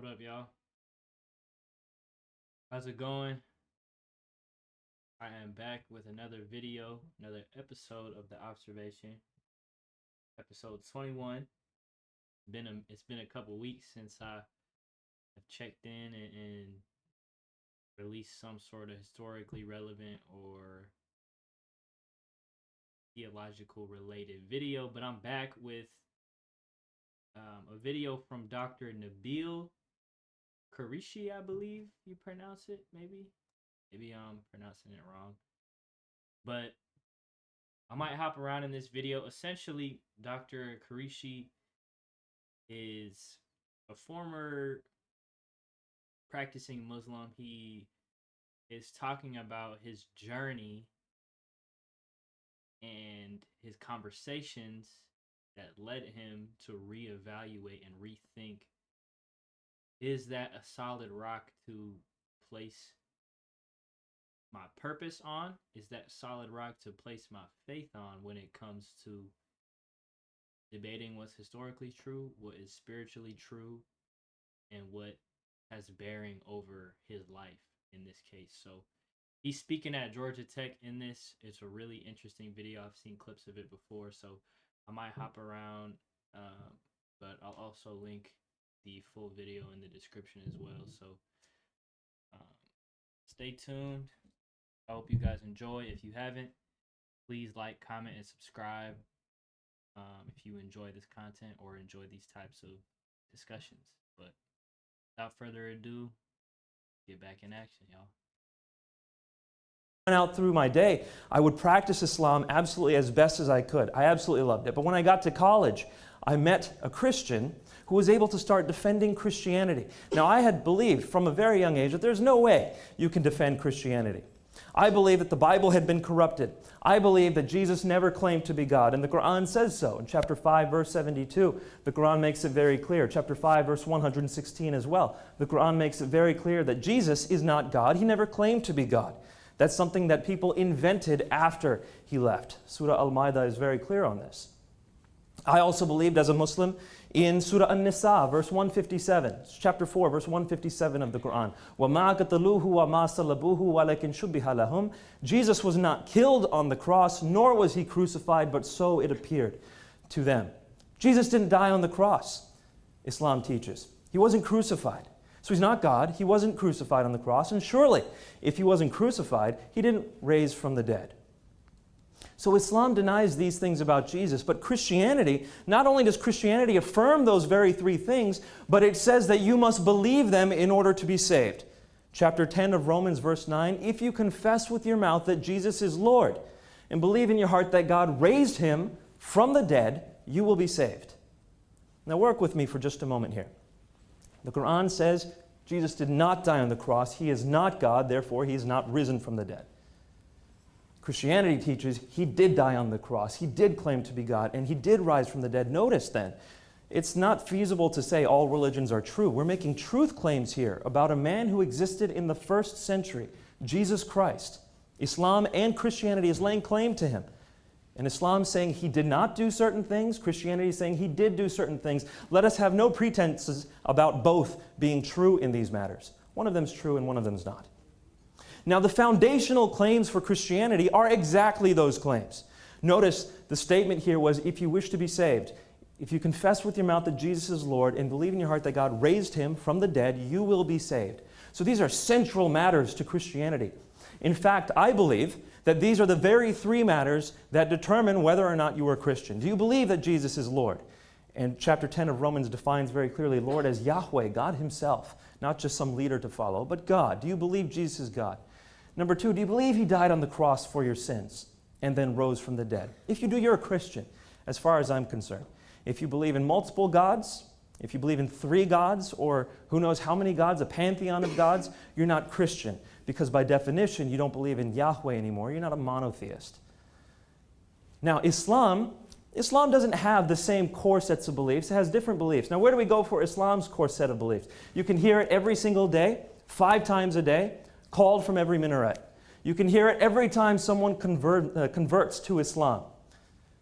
What up, y'all? How's it going? I am back with another video, another episode of The Observation, episode 21. It's been a couple weeks since I have checked in and released some sort of historically relevant or theological related video, but I'm back with a video from Dr. Nabil Qureshi, I believe you pronounce it, maybe I'm pronouncing it wrong, but I might hop around in this video. Essentially, Dr. Qureshi is a former practicing Muslim. He is talking about his journey and his conversations that led him to reevaluate and rethink, is that a solid rock to place my purpose on? Is that solid rock to place my faith on when it comes to debating what's historically true, what is spiritually true, and what has bearing over his life in this case? So he's speaking at Georgia Tech in this. It's a really interesting video. I've seen clips of it before, so I might hop around, but I'll also link the full video in the description as well. So stay tuned. I hope you guys enjoy. If you haven't, please like, comment, and subscribe if you enjoy this content or enjoy these types of discussions. But without further ado, get back in action, y'all. Out through my day, I would practice Islam absolutely as best as I could. I absolutely loved it. But when I got to college, I met a Christian who was able to start defending Christianity. Now, I had believed from a very young age that there's no way you can defend Christianity. I believed that the Bible had been corrupted. I believed that Jesus never claimed to be God, and the Quran says so. In chapter 5, verse 72, the Quran makes it very clear. Chapter 5, verse 116 as well. The Quran makes it very clear that Jesus is not God. He never claimed to be God. That's something that people invented after he left. Surah Al-Ma'idah is very clear on this. I also believed as a Muslim in Surah An-Nisa, verse 157. It's chapter 4, verse 157 of the Quran. وَمَا قَتَلُوهُ وَمَا صَلَبُوهُ وَلَكِنْ شُبِّهَ لَهُمْ. Jesus was not killed on the cross, nor was he crucified, but so it appeared to them. Jesus didn't die on the cross, Islam teaches. He wasn't crucified. So he's not God. He wasn't crucified on the cross. And surely, if he wasn't crucified, he didn't raise from the dead. So Islam denies these things about Jesus. But Christianity, not only does Christianity affirm those very three things, but it says that you must believe them in order to be saved. Chapter 10 of Romans, verse 9, if you confess with your mouth that Jesus is Lord and believe in your heart that God raised him from the dead, you will be saved. Now work with me for just a moment here. The Quran says Jesus did not die on the cross. He is not God, therefore he is not risen from the dead. Christianity teaches he did die on the cross. He did claim to be God, and he did rise from the dead. Notice then, it's not feasible to say all religions are true. We're making truth claims here about a man who existed in the first century, Jesus Christ. Islam and Christianity is laying claim to him. And Islam saying he did not do certain things, Christianity is saying he did do certain things. Let us have no pretenses about both being true in these matters. One of them is true and one of them is not. Now the foundational claims for Christianity are exactly those claims. Notice the statement here was, if you wish to be saved, if you confess with your mouth that Jesus is Lord and believe in your heart that God raised him from the dead, you will be saved. So these are central matters to Christianity. In fact, I believe that these are the very three matters that determine whether or not you are a Christian. Do you believe that Jesus is Lord? And chapter 10 of Romans defines very clearly Lord as Yahweh, God himself, not just some leader to follow, but God. Do you believe Jesus is God? Number two, do you believe he died on the cross for your sins and then rose from the dead? If you do, you're a Christian, as far as I'm concerned. If you believe in multiple gods, if you believe in three gods, or who knows how many gods, a pantheon of gods, you're not Christian. Because by definition, you don't believe in Yahweh anymore. You're not a monotheist. Now, Islam doesn't have the same core sets of beliefs. It has different beliefs. Now, where do we go for Islam's core set of beliefs? You can hear it every single day, 5 times a day, called from every minaret. You can hear it every time someone converts to Islam.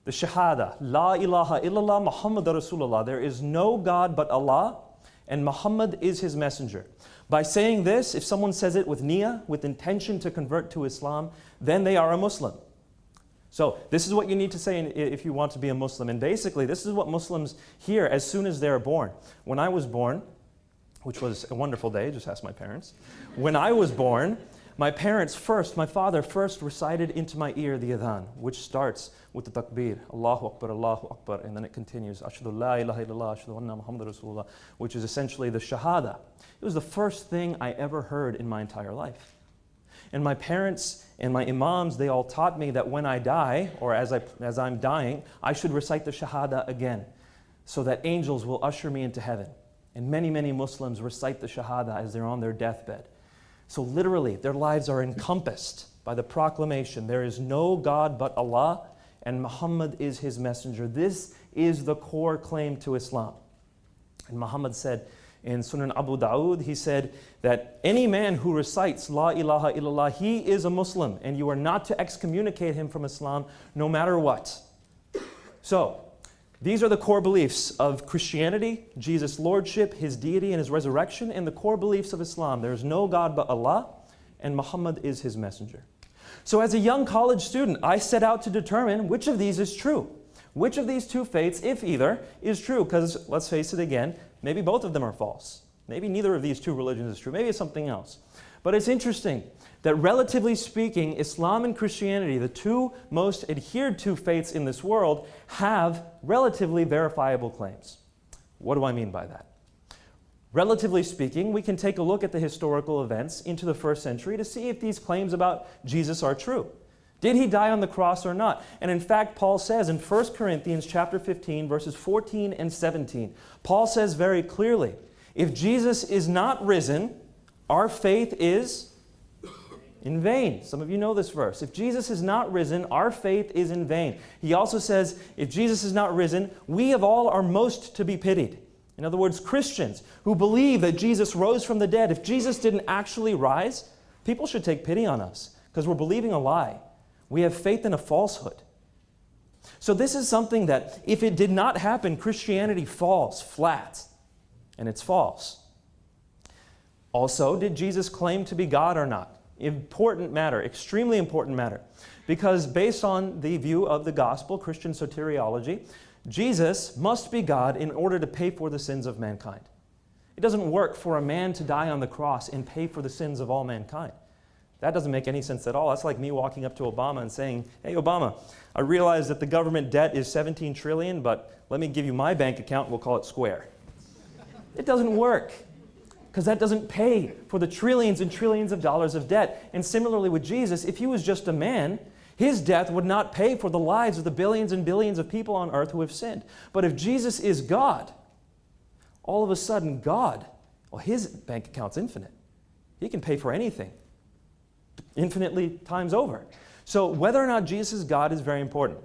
The Shahada, La ilaha illallah Muhammad Rasulullah. There is no God but Allah, and Muhammad is his messenger. By saying this, if someone says it with niyyah, with intention to convert to Islam, then they are a Muslim. So this is what you need to say if you want to be a Muslim. And basically, this is what Muslims hear as soon as they're born. When I was born, which was a wonderful day, just ask my parents. When I was born, my father first recited into my ear the adhan, which starts with the takbir, Allahu Akbar, and then it continues, Ashhadu la ilaha illallah, Ashhadu anna Muhammad Rasulullah, which is essentially the shahada. It was the first thing I ever heard in my entire life. And my parents and my imams, they all taught me that when I die, or as I'm dying, I should recite the shahada again, so that angels will usher me into heaven. And many, many Muslims recite the shahada as they're on their deathbed. So literally, their lives are encompassed by the proclamation, there is no God but Allah, and Muhammad is his messenger. This is the core claim to Islam. And Muhammad said in Sunan Abu Dawud, he said that any man who recites La ilaha illallah, he is a Muslim, and you are not to excommunicate him from Islam no matter what. So, these are the core beliefs of Christianity, Jesus' lordship, his deity, and his resurrection, and the core beliefs of Islam. There is no God but Allah, and Muhammad is his messenger. So as a young college student, I set out to determine which of these is true. Which of these two faiths, if either, is true? Because, let's face it again, maybe both of them are false. Maybe neither of these two religions is true. Maybe it's something else. But it's interesting that relatively speaking, Islam and Christianity, the two most adhered to faiths in this world, have relatively verifiable claims. What do I mean by that? Relatively speaking, we can take a look at the historical events into the first century to see if these claims about Jesus are true. Did he die on the cross or not? And in fact, Paul says in 1 Corinthians chapter 15, verses 14 and 17, Paul says very clearly, if Jesus is not risen, our faith is in vain. Some of you know this verse. If Jesus is not risen, our faith is in vain. He also says, if Jesus is not risen, we of all are most to be pitied. In other words, Christians who believe that Jesus rose from the dead, if Jesus didn't actually rise, people should take pity on us because we're believing a lie. We have faith in a falsehood. So this is something that if it did not happen, Christianity falls flat, and it's false. Also, did Jesus claim to be God or not? Important matter, extremely important matter. Because based on the view of the gospel, Christian soteriology, Jesus must be God in order to pay for the sins of mankind. It doesn't work for a man to die on the cross and pay for the sins of all mankind. That doesn't make any sense at all. That's like me walking up to Obama and saying, hey, Obama, I realize that the government debt is 17 trillion, but let me give you my bank account and we'll call it square. It doesn't work, because that doesn't pay for the trillions and trillions of dollars of debt. And similarly with Jesus, if he was just a man, his death would not pay for the lives of the billions and billions of people on earth who have sinned. But if Jesus is God, all of a sudden God, well, his bank account's infinite. He can pay for anything, infinitely times over. So whether or not Jesus is God is very important.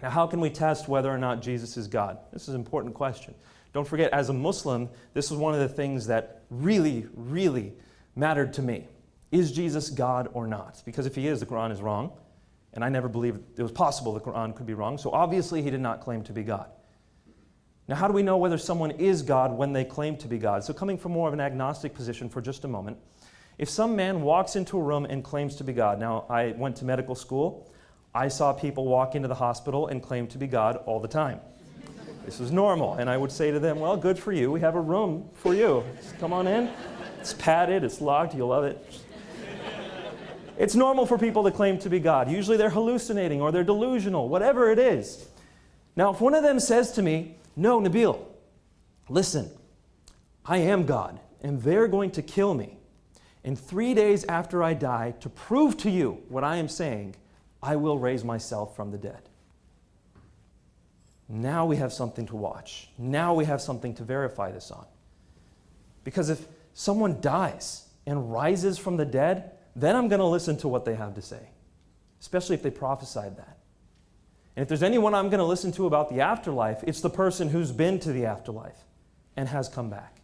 Now, how can we test whether or not Jesus is God? This is an important question. Don't forget, as a Muslim, this is one of the things that really, really mattered to me. Is Jesus God or not? Because if he is, the Quran is wrong. And I never believed it was possible the Quran could be wrong. So obviously he did not claim to be God. Now, how do we know whether someone is God when they claim to be God? So coming from more of an agnostic position for just a moment, if some man walks into a room and claims to be God, now I went to medical school, I saw people walk into the hospital and claim to be God all the time. This was normal, and I would say to them, well, good for you, we have a room for you. Just come on in, it's padded, it's locked, you'll love it. It's normal for people to claim to be God. Usually they're hallucinating or they're delusional, whatever it is. Now, if one of them says to me, no, Nabil, listen, I am God, and they're going to kill me. And 3 days after I die, to prove to you what I am saying, I will raise myself from the dead. Now we have something to watch. Now we have something to verify this on. Because if someone dies and rises from the dead, then I'm going to listen to what they have to say, especially if they prophesied that. And if there's anyone I'm going to listen to about the afterlife, it's the person who's been to the afterlife and has come back.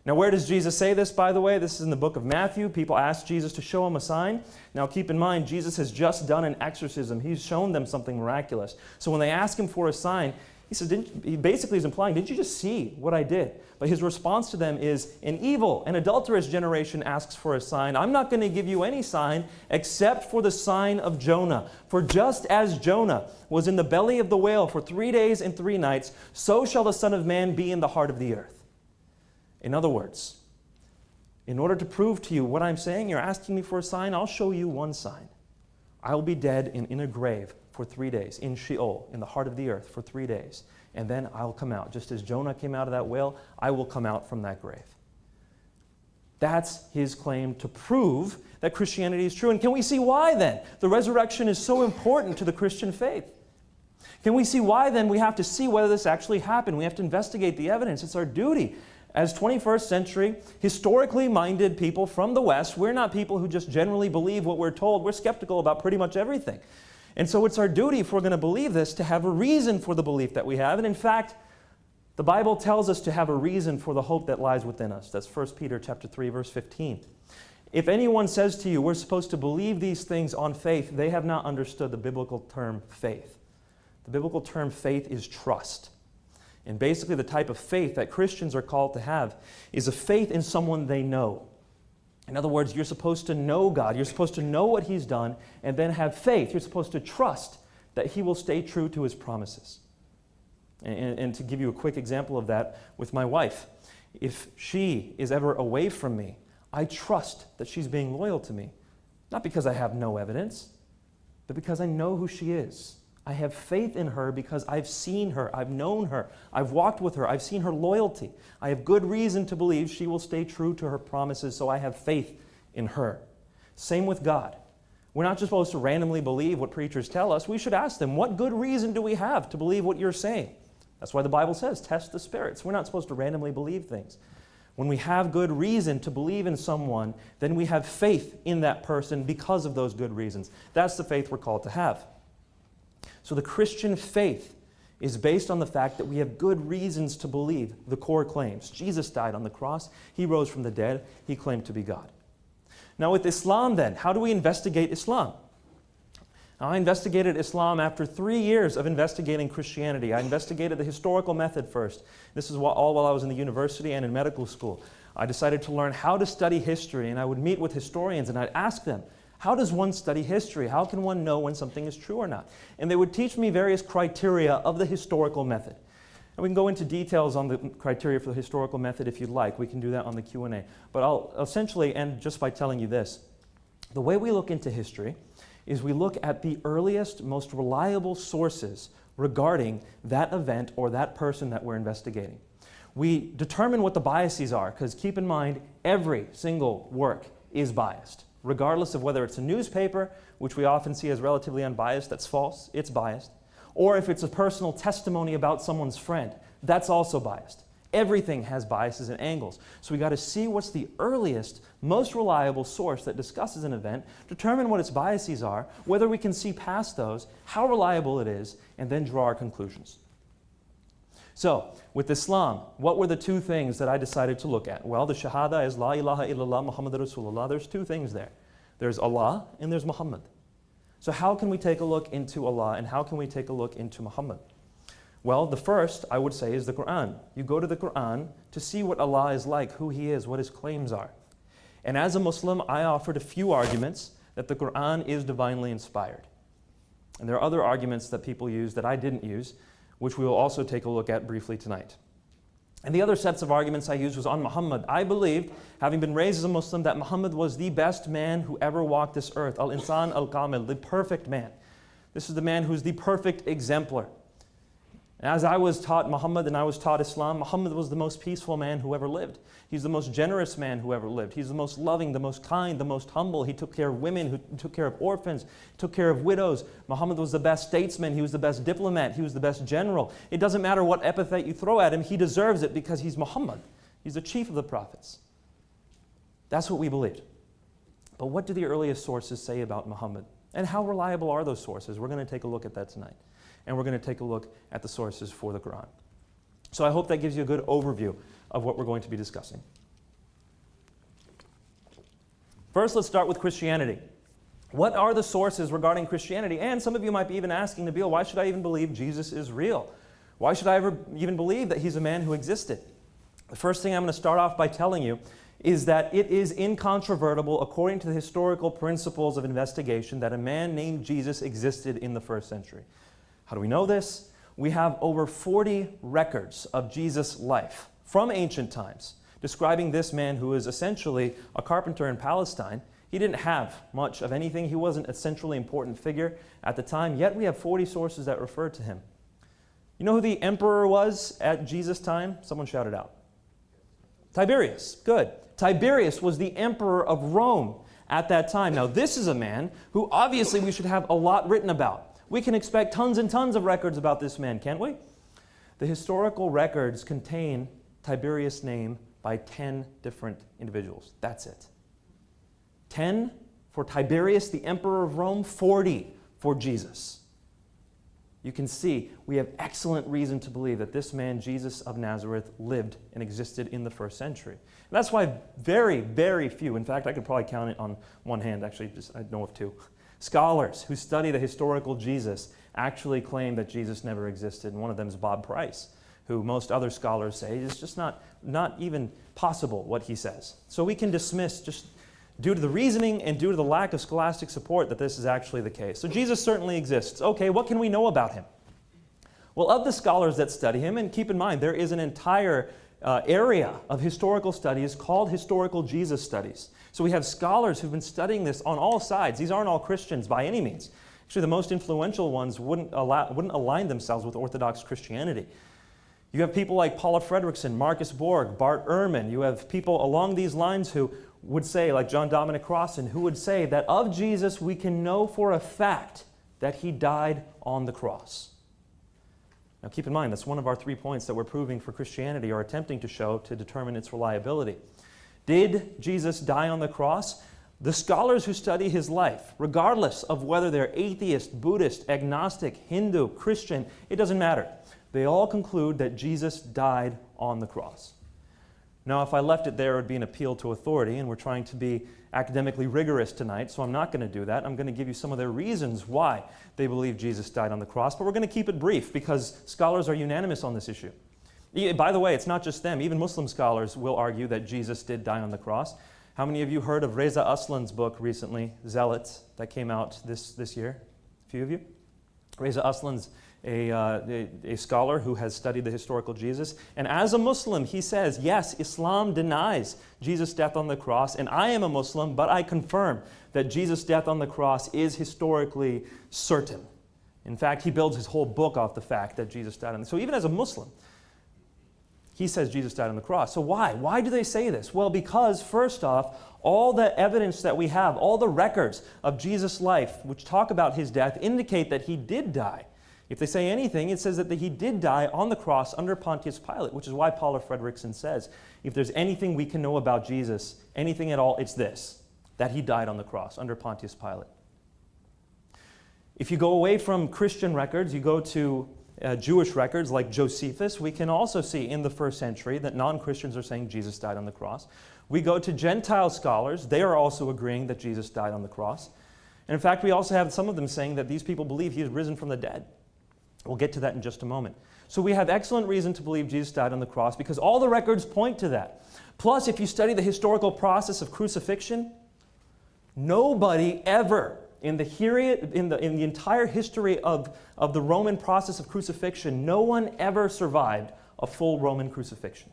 Now, where does Jesus say this, by the way? This is in the book of Matthew. People ask Jesus to show them a sign. Now, keep in mind, Jesus has just done an exorcism. He's shown them something miraculous. So when they ask him for a sign, He says, he basically is implying, didn't you just see what I did? But his response to them is, an evil and adulterous generation asks for a sign. I'm not going to give you any sign except for the sign of Jonah. For just as Jonah was in the belly of the whale for 3 days and 3 nights, so shall the Son of Man be in the heart of the earth. In other words, in order to prove to you what I'm saying, you're asking me for a sign, I'll show you one sign. I will be dead in a grave for 3 days, in Sheol, in the heart of the earth for 3 days. And then I'll come out. Just as Jonah came out of that whale, I will come out from that grave. That's his claim to prove that Christianity is true. And can we see why then the resurrection is so important to the Christian faith? Can we see why then we have to see whether this actually happened? We have to investigate the evidence. It's our duty. As 21st century, historically minded people from the West, we're not people who just generally believe what we're told. We're skeptical about pretty much everything. And so it's our duty, if we're going to believe this, to have a reason for the belief that we have. And in fact, the Bible tells us to have a reason for the hope that lies within us. That's 1 Peter chapter 3, verse 15. If anyone says to you, we're supposed to believe these things on faith, they have not understood the biblical term faith. The biblical term faith is trust. And basically the type of faith that Christians are called to have is a faith in someone they know. In other words, you're supposed to know God. You're supposed to know what He's done and then have faith. You're supposed to trust that He will stay true to His promises. And to give you a quick example of that with my wife, if she is ever away from me, I trust that she's being loyal to me. Not because I have no evidence, but because I know who she is. I have faith in her because I've seen her, I've known her, I've walked with her, I've seen her loyalty. I have good reason to believe she will stay true to her promises, so I have faith in her. Same with God. We're not just supposed to randomly believe what preachers tell us. We should ask them, what good reason do we have to believe what you're saying? That's why the Bible says, test the spirits. We're not supposed to randomly believe things. When we have good reason to believe in someone, then we have faith in that person because of those good reasons. That's the faith we're called to have. So the Christian faith is based on the fact that we have good reasons to believe the core claims. Jesus died on the cross. He rose from the dead. He claimed to be God. Now with Islam then, how do we investigate Islam? I investigated Islam after 3 years of investigating Christianity. I investigated the historical method first. This is all while I was in the university and in medical school. I decided to learn how to study history, and I would meet with historians and I'd ask them, how does one study history? How can one know when something is true or not? And they would teach me various criteria of the historical method. And we can go into details on the criteria for the historical method if you'd like. We can do that on the Q&A. But I'll essentially end just by telling you this. The way we look into history is we look at the earliest, most reliable sources regarding that event or that person that we're investigating. We determine what the biases are, because keep in mind, every single work is biased. Regardless of whether it's a newspaper, which we often see as relatively unbiased, that's false, it's biased. Or if it's a personal testimony about someone's friend, that's also biased. Everything has biases and angles. So we got to see what's the earliest, most reliable source that discusses an event, determine what its biases are, whether we can see past those, how reliable it is, and then draw our conclusions. So, with Islam, what were the 2 things that I decided to look at? Well, the Shahada is La ilaha illallah Muhammad Rasulullah. There's 2 things there. There's Allah and there's Muhammad. So how can we take a look into Allah and how can we take a look into Muhammad? Well, the first, I would say, is the Quran. You go to the Quran to see what Allah is like, who He is, what His claims are. And as a Muslim, I offered a few arguments that the Quran is divinely inspired. And there are other arguments that people use that I didn't use, which we will also take a look at briefly tonight. And the other sets of arguments I used was on Muhammad. I believed, having been raised as a Muslim, that Muhammad was the best man who ever walked this earth. Al-Insan al-Kamil, the perfect man. This is the man who's the perfect exemplar. And as I was taught Muhammad and I was taught Islam, Muhammad was the most peaceful man who ever lived. He's the most generous man who ever lived. He's the most loving, the most kind, the most humble. He took care of women, he took care of orphans, he took care of widows. Muhammad was the best statesman, he was the best diplomat, he was the best general. It doesn't matter what epithet you throw at him, he deserves it because he's Muhammad. He's the chief of the prophets. That's what we believed. But what do the earliest sources say about Muhammad? And how reliable are those sources? We're going to take a look at that tonight. And we're going to take a look at the sources for the Quran. So I hope that gives you a good overview of what we're going to be discussing. First, let's start with Christianity. What are the sources regarding Christianity? And some of you might be even asking, Nabil, why should I even believe Jesus is real? Why should I ever even believe that he's a man who existed? The first thing I'm going to start off by telling you is that it is incontrovertible, according to the historical principles of investigation, that a man named Jesus existed in the first century. How do we know this? We have over 40 records of Jesus' life from ancient times, describing this man who is essentially a carpenter in Palestine. He didn't have much of anything. He wasn't a centrally important figure at the time, yet we have 40 sources that refer to him. You know who the emperor was at Jesus' time? Someone shout it out. Tiberius. Good. Tiberius was the emperor of Rome at that time. Now, this is a man who obviously we should have a lot written about. We can expect tons and tons of records about this man, can't we? The historical records contain Tiberius' name by 10 different individuals. That's it. 10 for Tiberius, the emperor of Rome, 40 for Jesus. You can see we have excellent reason to believe that this man, Jesus of Nazareth, lived and existed in the first century. And that's why very, very few, in fact, I could probably count it on one hand, actually, I know of two, scholars who study the historical Jesus actually claim that Jesus never existed. And one of them is Bob Price, who most other scholars say is just not even possible what he says. So we can dismiss, just due to the reasoning and due to the lack of scholastic support, that this is actually the case. So Jesus certainly exists. Okay, what can we know about him? Well, of the scholars that study him, and keep in mind, there is an entire area of historical studies called historical Jesus studies. So we have scholars who've been studying this on all sides. These aren't all Christians by any means. Actually, the most influential ones wouldn't align themselves with Orthodox Christianity. You have people like Paula Fredrickson, Marcus Borg, Bart Ehrman. You have people along these lines who would say, like John Dominic Crossan, who would say that of Jesus we can know for a fact that he died on the cross. Now keep in mind, that's one of our 3 points that we're proving for Christianity, or attempting to show to determine its reliability. Did Jesus die on the cross? The scholars who study his life, regardless of whether they're atheist, Buddhist, agnostic, Hindu, Christian, it doesn't matter. They all conclude that Jesus died on the cross. Now, if I left it there, it would be an appeal to authority, and we're trying to be academically rigorous tonight, so I'm not going to do that. I'm going to give you some of their reasons why they believe Jesus died on the cross, but we're going to keep it brief because scholars are unanimous on this issue. By the way, it's not just them. Even Muslim scholars will argue that Jesus did die on the cross. How many of you heard of Reza Aslan's book recently, Zealots, that came out this year? A few of you? Reza Aslan's a scholar who has studied the historical Jesus. And as a Muslim, he says, yes, Islam denies Jesus' death on the cross, and I am a Muslim, but I confirm that Jesus' death on the cross is historically certain. In fact, he builds his whole book off the fact that Jesus died on the cross. So even as a Muslim, he says Jesus died on the cross. So why? Why do they say this? Well, because first off, all the evidence that we have, all the records of Jesus' life, which talk about his death, indicate that he did die. If they say anything, it says that he did die on the cross under Pontius Pilate, which is why Paula Fredrickson says, if there's anything we can know about Jesus, anything at all, it's this, that he died on the cross under Pontius Pilate. If you go away from Christian records, you go to Jewish records like Josephus, we can also see in the first century that non-Christians are saying Jesus died on the cross. We go to Gentile scholars, they are also agreeing that Jesus died on the cross. And in fact, we also have some of them saying that these people believe he is risen from the dead. We'll get to that in just a moment. So we have excellent reason to believe Jesus died on the cross because all the records point to that. Plus, if you study the historical process of crucifixion, nobody ever in the entire history of the Roman process of crucifixion, no one ever survived a full Roman crucifixion.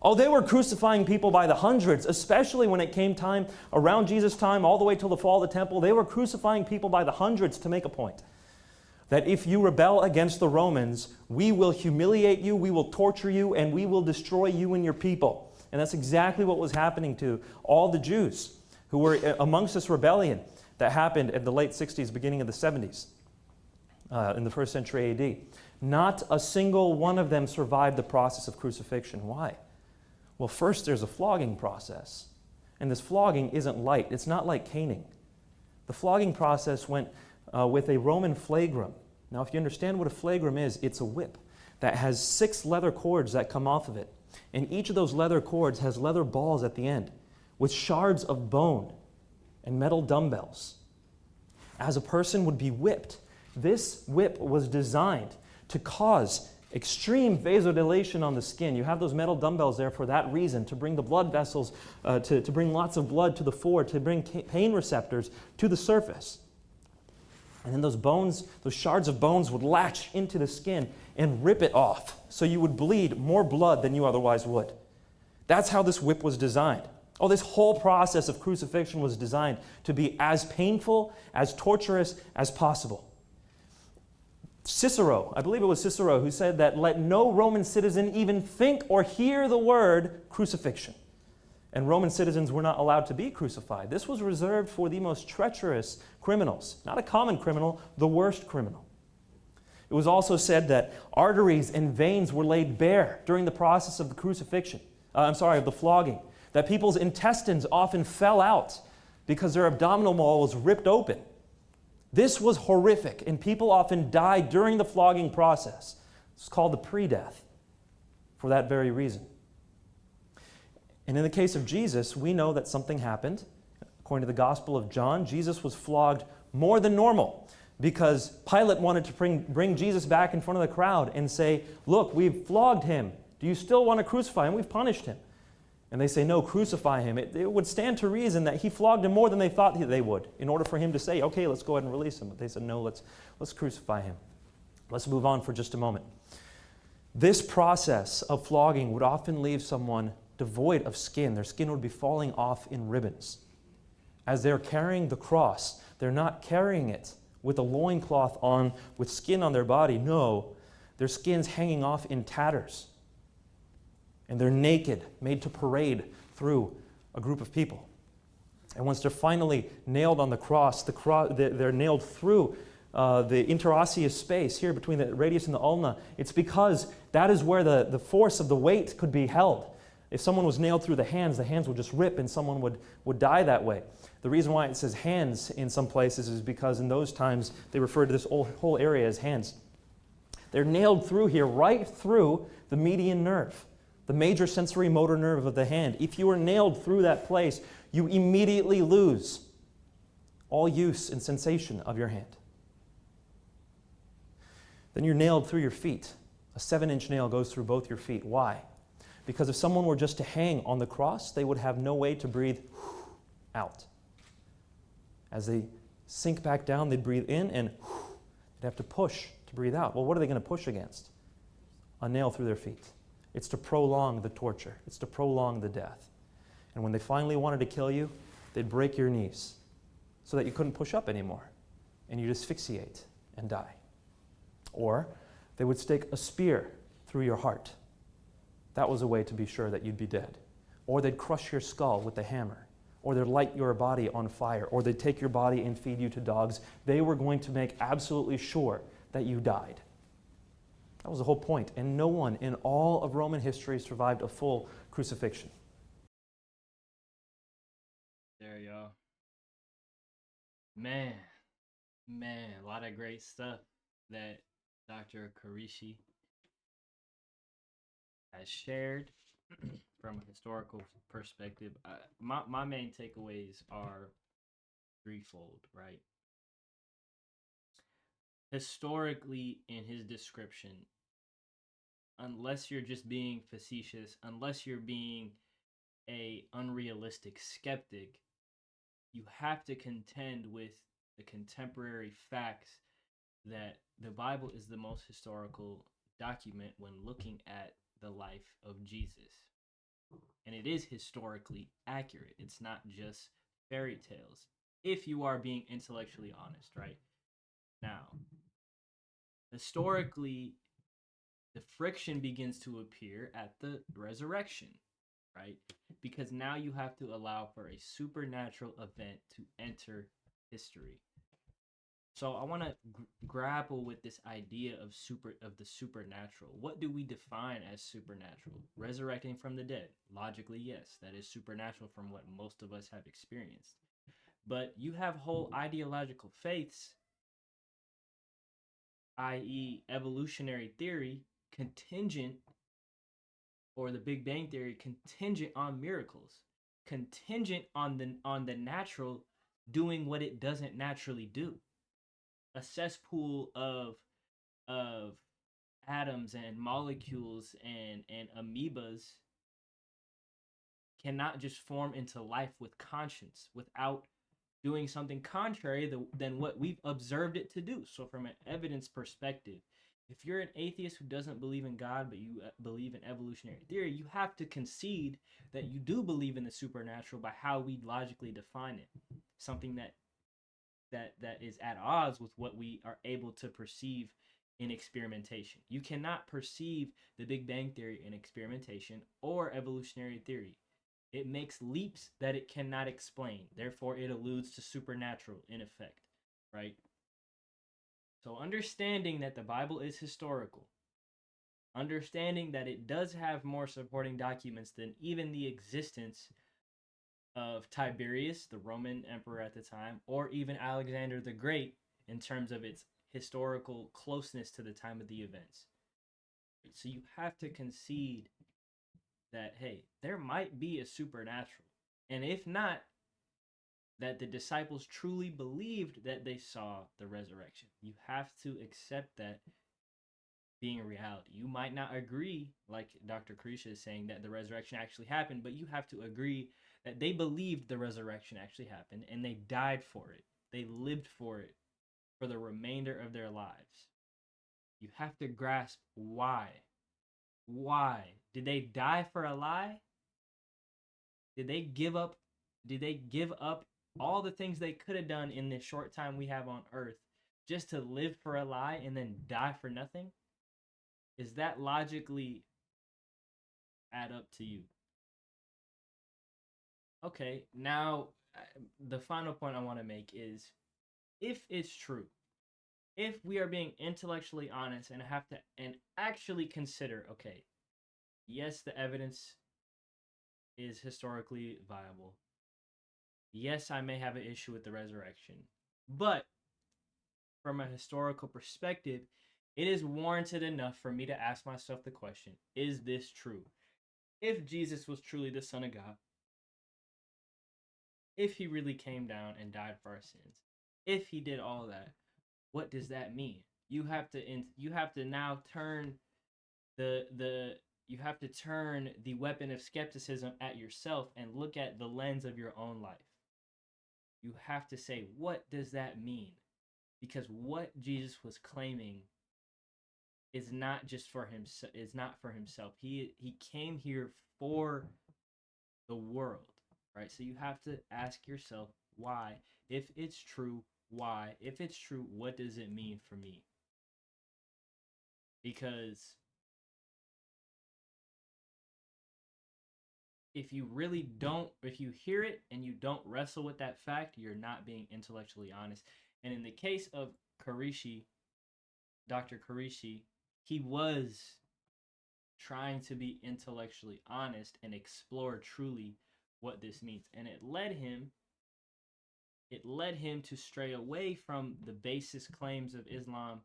Oh, they were crucifying people by the hundreds, especially when it came time around Jesus' time, all the way till the fall of the temple. They were crucifying people by the hundreds to make a point. That if you rebel against the Romans, we will humiliate you, we will torture you, and we will destroy you and your people. And that's exactly what was happening to all the Jews who were amongst this rebellion that happened at the late 60s, beginning of the 70s, in the first century AD. Not a single one of them survived the process of crucifixion. Why? Well, first there's a flogging process. And this flogging isn't light. It's not like caning. The flogging process went with a Roman flagrum. Now, if you understand what a flagrum is, it's a whip that has 6 leather cords that come off of it. And each of those leather cords has leather balls at the end with shards of bone and metal dumbbells. As a person would be whipped, this whip was designed to cause extreme vasodilation on the skin. You have those metal dumbbells there for that reason, to bring the blood vessels, to bring lots of blood to the fore, to bring pain receptors to the surface. And then those bones, those shards of bones would latch into the skin and rip it off. So you would bleed more blood than you otherwise would. That's how this whip was designed. Oh, this whole process of crucifixion was designed to be as painful, as torturous as possible. Cicero, I believe it was Cicero, who said that let no Roman citizen even think or hear the word crucifixion. And Roman citizens were not allowed to be crucified. This was reserved for the most treacherous criminals. Not a common criminal, the worst criminal. It was also said that arteries and veins were laid bare during the process of the of the flogging. That people's intestines often fell out because their abdominal wall was ripped open. This was horrific, and people often died during the flogging process. It's called the pre-death for that very reason. And in the case of Jesus, we know that something happened. According to the Gospel of John, Jesus was flogged more than normal because Pilate wanted to bring Jesus back in front of the crowd and say, look, we've flogged him. Do you still want to crucify him? We've punished him. And they say, no, crucify him. It would stand to reason that he flogged him more than they thought they would in order for him to say, okay, let's go ahead and release him. But they said, no, let's crucify him. Let's move on for just a moment. This process of flogging would often leave someone devoid of skin. Their skin would be falling off in ribbons. As they're carrying the cross, they're not carrying it with a loincloth on, with skin on their body. No, their skin's hanging off in tatters. And they're naked, made to parade through a group of people. And once they're finally nailed on the cross, they're nailed through the interosseous space here between the radius and the ulna. It's because that is where the force of the weight could be held. If someone was nailed through the hands would just rip and someone would die that way. The reason why it says hands in some places is because in those times they referred to this whole area as hands. They're nailed through here, right through the median nerve, the major sensory motor nerve of the hand. If you are nailed through that place, you immediately lose all use and sensation of your hand. Then you're nailed through your feet. A 7-inch nail goes through both your feet. Why? Because if someone were just to hang on the cross, they would have no way to breathe out. As they sink back down, they'd breathe in and they'd have to push to breathe out. Well, what are they going to push against? A nail through their feet. It's to prolong the torture. It's to prolong the death. And when they finally wanted to kill you, they'd break your knees so that you couldn't push up anymore and you'd asphyxiate and die. Or they would stick a spear through your heart. That was a way to be sure that you'd be dead. Or they'd crush your skull with a hammer. Or they'd light your body on fire. Or they'd take your body and feed you to dogs. They were going to make absolutely sure that you died. That was the whole point. And no one in all of Roman history survived a full crucifixion. There y'all. Man, a lot of great stuff that Dr. Karishi has shared from a historical perspective. My main takeaways are threefold, right? Historically, in his description, unless you're just being facetious, unless you're being a unrealistic skeptic, you have to contend with the contemporary facts that the Bible is the most historical document when looking at the life of Jesus. And it is historically accurate. It's not just fairy tales, if you are being intellectually honest, right? Now, historically, the friction begins to appear at the resurrection, right? Because now you have to allow for a supernatural event to enter history. So I want to grapple with this idea of the supernatural. What do we define as supernatural? Resurrecting from the dead. Logically, yes, that is supernatural from what most of us have experienced. But you have whole ideological faiths, i.e. evolutionary theory, contingent, or the Big Bang Theory, contingent on miracles, contingent on the natural doing what it doesn't naturally do. A cesspool of atoms and molecules and amoebas cannot just form into life with conscience without doing something contrary than what we've observed it to do. So, from an evidence perspective, if you're an atheist who doesn't believe in God, but you believe in evolutionary theory, you have to concede that you do believe in the supernatural by how we logically define it. Something that is at odds with what we are able to perceive in experimentation. You cannot perceive the Big Bang Theory in experimentation or evolutionary theory. It makes leaps that it cannot explain. Therefore, it alludes to supernatural in effect, right? So, understanding that the Bible is historical, understanding that it does have more supporting documents than even the existence of Tiberius, the Roman emperor at the time, or even Alexander the Great in terms of its historical closeness to the time of the events. So, you have to concede that, hey, there might be a supernatural. And if not, that the disciples truly believed that they saw the resurrection. You have to accept that being a reality. You might not agree, like Dr. Carisha is saying, that the resurrection actually happened, but you have to agree that they believed the resurrection actually happened and they died for it. They lived for it for the remainder of their lives. You have to grasp why. Why? Did they die for a lie? Did they give up? Did they give up all the things they could have done in this short time we have on earth just to live for a lie and then die for nothing? Is that logically add up to you? Okay, now the final point I want to make is if it's true, if we are being intellectually honest and have to and actually consider, okay, yes, the evidence is historically viable. Yes, I may have an issue with the resurrection, but from a historical perspective, it is warranted enough for me to ask myself the question, is this true? If Jesus was truly the Son of God, if he really came down and died for our sins, if he did all that, what does that mean? You have to now turn the you have to turn the weapon of skepticism at yourself and look at the lens of your own life. You have to say, what does that mean? Because what Jesus was claiming is not just for himself. Is not for himself. He came here for the world, right? So you have to ask yourself why. If it's true, why? If it's true, what does it mean for me? Because if you really don't, if you hear it and you don't wrestle with that fact, you're not being intellectually honest. And in the case of Karishi, Dr. Karishi, he was trying to be intellectually honest and explore truly what this means. And it led him to stray away from the basis claims of Islam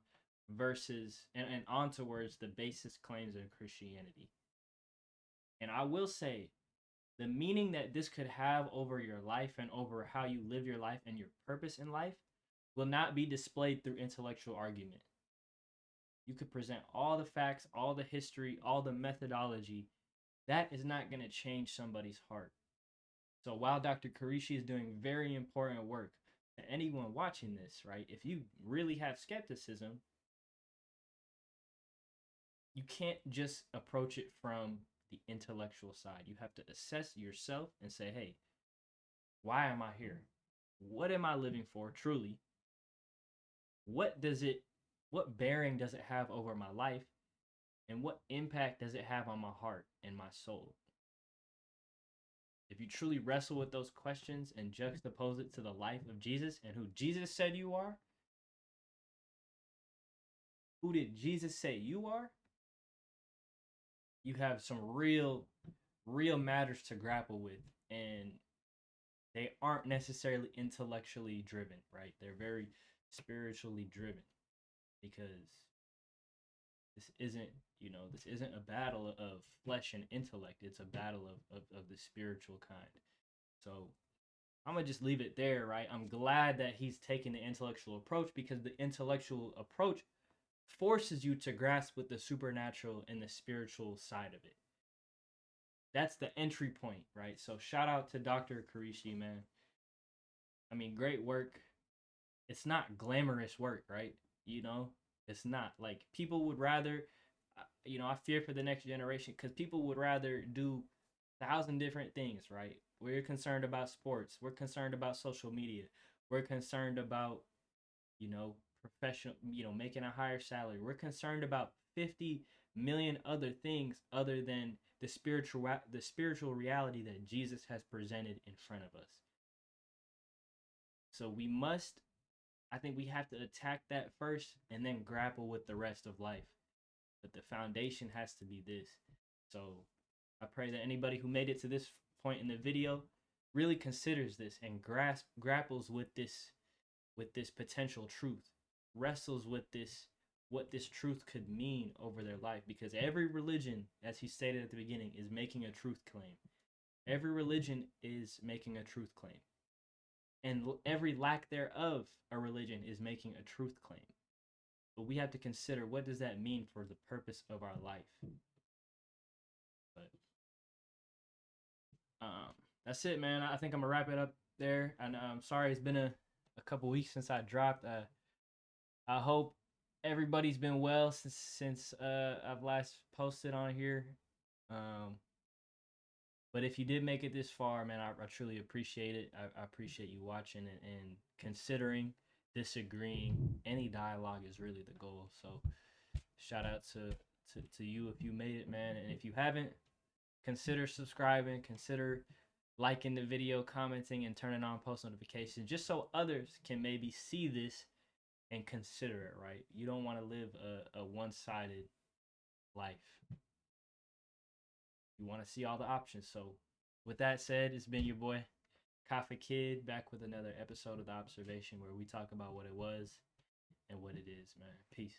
versus and on towards the basis claims of Christianity. And I will say the meaning that this could have over your life and over how you live your life and your purpose in life will not be displayed through intellectual argument. You could present all the facts, all the history, all the methodology. That is not going to change somebody's heart. So while Dr. Karishi is doing very important work, to anyone watching this, right, if you really have skepticism, you can't just approach it from the intellectual side. You have to assess yourself and say, hey, why am I here? What am I living for truly? What bearing does it have over my life? And what impact does it have on my heart and my soul? If you truly wrestle with those questions and juxtapose it to the life of Jesus and who Jesus said you are, who did Jesus say you are? You have some real matters to grapple with, and they aren't necessarily intellectually driven, right? They're very spiritually driven because this isn't a battle of flesh and intellect. It's a battle of the spiritual kind. So I'm gonna just leave it there, right? I'm glad that he's taking the intellectual approach because the intellectual approach forces you to grasp with the supernatural and the spiritual side of it. That's the entry point, right? So shout out to Dr. Karishi, man. I mean, great work. It's not glamorous work, right? You know, it's not. Like, people would rather, I fear for the next generation because people would rather do 1,000 different things, right? We're concerned about sports. We're concerned about social media. We're concerned about, professional, making a higher salary. We're concerned about 50 million other things other than the spiritual reality that Jesus has presented in front of us. So I think we have to attack that first and then grapple with the rest of life. But the foundation has to be this. So I pray that anybody who made it to this point in the video really considers this and grapples with this potential truth, wrestles with what this truth could mean over their life, because every religion, as he stated at the beginning, is making a truth claim. Every religion is making a truth claim. And every lack thereof a religion is making a truth claim. But we have to consider, what does that mean for the purpose of our life? But that's it, man. I think I'm gonna wrap it up there. And I'm sorry it's been a couple weeks since I dropped. I hope everybody's been well since I've last posted on here. But if you did make it this far, man, I truly appreciate it. I appreciate you watching and considering, disagreeing. Any dialogue is really the goal. So shout out to you if you made it, man. And if you haven't, consider subscribing, consider liking the video, commenting, and turning on post notifications, just so others can maybe see this and consider it, right? You don't want to live a one-sided life. You want to see all the options. So with that said, it's been your boy Kafa Kid, back with another episode of The Observation, where we talk about what it was and what it is, man. Peace.